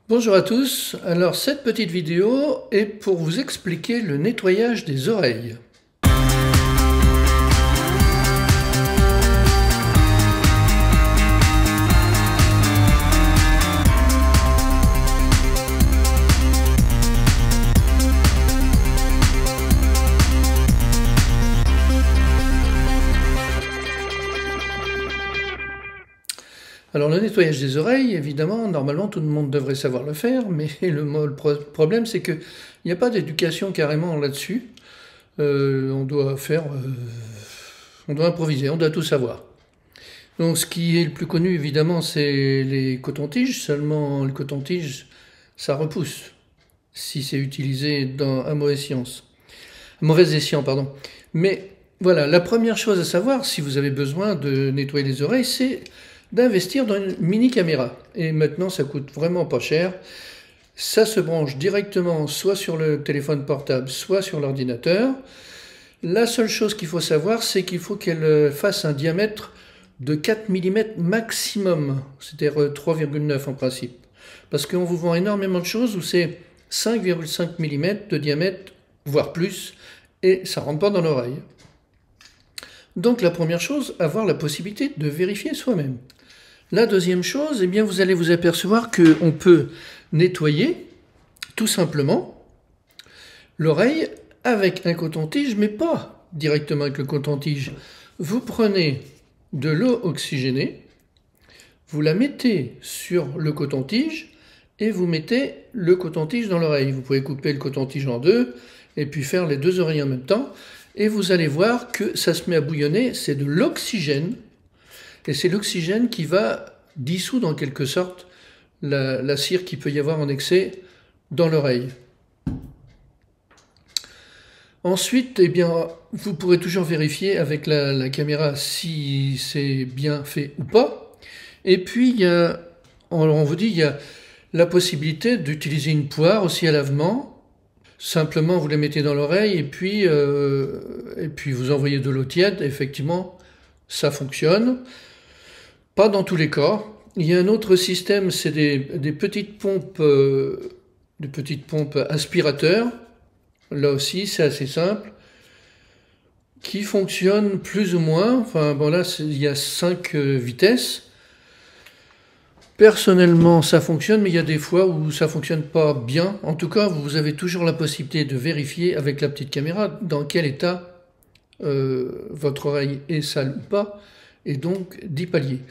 Bonjour à tous, alors cette petite vidéo est pour vous expliquer le nettoyage des oreilles. Alors le nettoyage des oreilles, évidemment, normalement tout le monde devrait savoir le faire, mais le problème c'est qu'il n'y a pas d'éducation carrément là-dessus. On doit on doit improviser, on doit tout savoir. Donc ce qui est le plus connu évidemment c'est les cotons-tiges, seulement le coton-tige ça repousse si c'est utilisé dans un mauvais escient, pardon. Mais voilà, la première chose à savoir si vous avez besoin de nettoyer les oreilles, c'est d'investir dans une mini caméra. Et maintenant, ça coûte vraiment pas cher. Ça se branche directement soit sur le téléphone portable, soit sur l'ordinateur. La seule chose qu'il faut savoir, c'est qu'il faut qu'elle fasse un diamètre de 4 mm maximum, c'est-à-dire 3,9 en principe. Parce qu'on vous vend énormément de choses où c'est 5,5 mm de diamètre, voire plus, et ça ne rentre pas dans l'oreille. Donc la première chose, avoir la possibilité de vérifier soi-même. La deuxième chose, eh bien, vous allez vous apercevoir qu'on peut nettoyer tout simplement l'oreille avec un coton-tige, mais pas directement avec le coton-tige. Vous prenez de l'eau oxygénée, vous la mettez sur le coton-tige et vous mettez le coton-tige dans l'oreille. Vous pouvez couper le coton-tige en deux et puis faire les deux oreilles en même temps. Et vous allez voir que ça se met à bouillonner, c'est de l'oxygène. Et c'est l'oxygène qui va dissoudre en quelque sorte la cire qu'il peut y avoir en excès dans l'oreille. Ensuite, eh bien, vous pourrez toujours vérifier avec la caméra si c'est bien fait ou pas. Et puis, on vous dit, il y a la possibilité d'utiliser une poire aussi à lavement. Simplement, vous les mettez dans l'oreille et puis vous envoyez de l'eau tiède. Effectivement, ça fonctionne. Pas dans tous les cas. Il y a un autre système, c'est des petites pompes aspirateurs. Là aussi, c'est assez simple. Qui fonctionnent plus ou moins. Enfin, bon là, il y a 5 vitesses. Personnellement, ça fonctionne, mais il y a des fois où ça fonctionne pas bien. En tout cas, vous avez toujours la possibilité de vérifier avec la petite caméra dans quel état votre oreille est sale ou pas, et donc d'y pallier.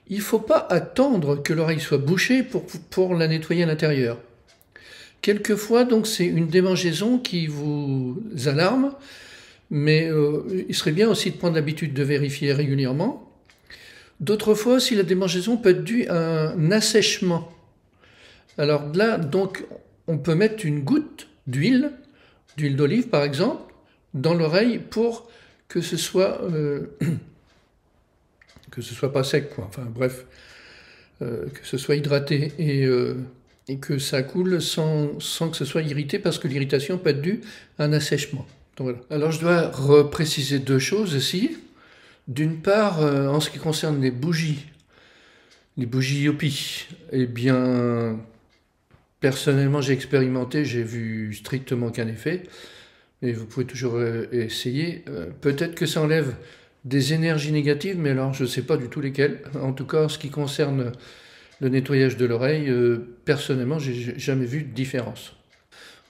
Il ne faut pas attendre que l'oreille soit bouchée pour la nettoyer à l'intérieur. Quelquefois, donc, c'est une démangeaison qui vous alarme, mais il serait bien aussi de prendre l'habitude de vérifier régulièrement. D'autres fois, si la démangeaison peut être due à un assèchement. Alors là, donc, on peut mettre une goutte d'huile d'olive par exemple, dans l'oreille pour que ce soit pas sec, quoi. Enfin bref, que ce soit hydraté et que ça coule sans que ce soit irrité, parce que l'irritation peut être due à un assèchement. Donc, voilà. Alors je dois repréciser deux choses ici. D'une part, en ce qui concerne les bougies Yopi, eh bien, personnellement, j'ai expérimenté, j'ai vu strictement aucun effet, mais vous pouvez toujours essayer. Peut-être que ça enlève des énergies négatives, mais alors je ne sais pas du tout lesquelles. En tout cas, en ce qui concerne le nettoyage de l'oreille, personnellement, j'ai jamais vu de différence.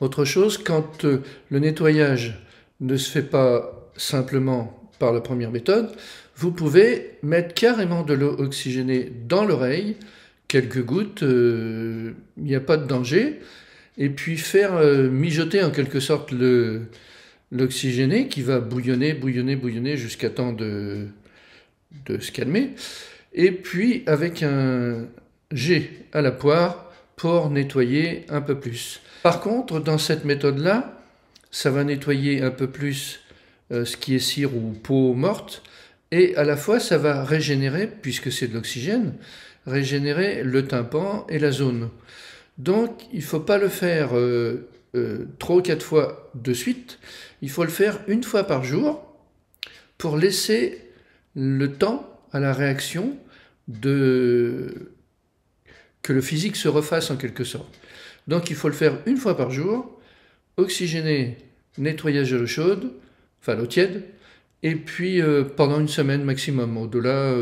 Autre chose, quand le nettoyage ne se fait pas simplement par la première méthode, vous pouvez mettre carrément de l'eau oxygénée dans l'oreille, quelques gouttes, il n'y a pas de danger, et puis faire mijoter en quelque sorte l'oxygéné qui va bouillonner, bouillonner, bouillonner jusqu'à temps de se calmer, et puis avec un jet à la poire pour nettoyer un peu plus. Par contre, dans cette méthode-là, ça va nettoyer un peu plus ce qui est cire ou peau morte, et à la fois ça va régénérer, puisque c'est de l'oxygène, régénérer le tympan et la zone. Donc il ne faut pas le faire 3 ou 4 fois de suite, il faut le faire une fois par jour pour laisser le temps à la réaction de que le physique se refasse en quelque sorte. Donc il faut le faire une fois par jour, oxygéner, nettoyage de l'eau chaude, enfin l'eau tiède, et puis pendant une semaine maximum. Au-delà,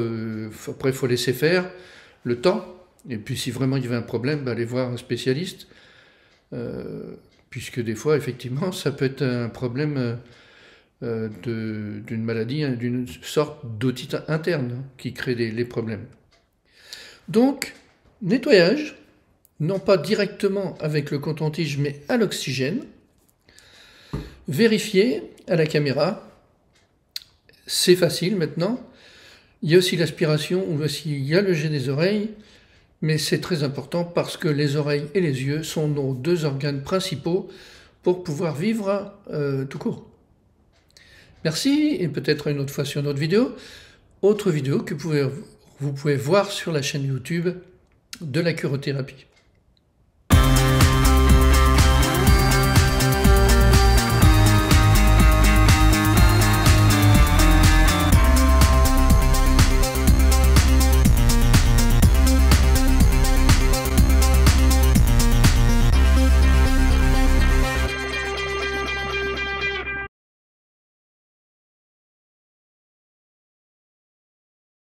après il faut laisser faire le temps, et puis si vraiment il y avait un problème, aller voir un spécialiste, puisque des fois effectivement ça peut être un problème d'une maladie, d'une sorte d'otite interne qui crée les problèmes. Donc, nettoyage, non pas directement avec le coton-tige, mais à l'oxygène. Vérifier à la caméra, c'est facile maintenant. Il y a aussi l'aspiration, ou aussi il y a le jet des oreilles, mais c'est très important parce que les oreilles et les yeux sont nos deux organes principaux pour pouvoir vivre tout court. Merci, et peut-être une autre fois sur une autre vidéo. Autre vidéo que vous pouvez voir sur la chaîne YouTube de la curothérapie.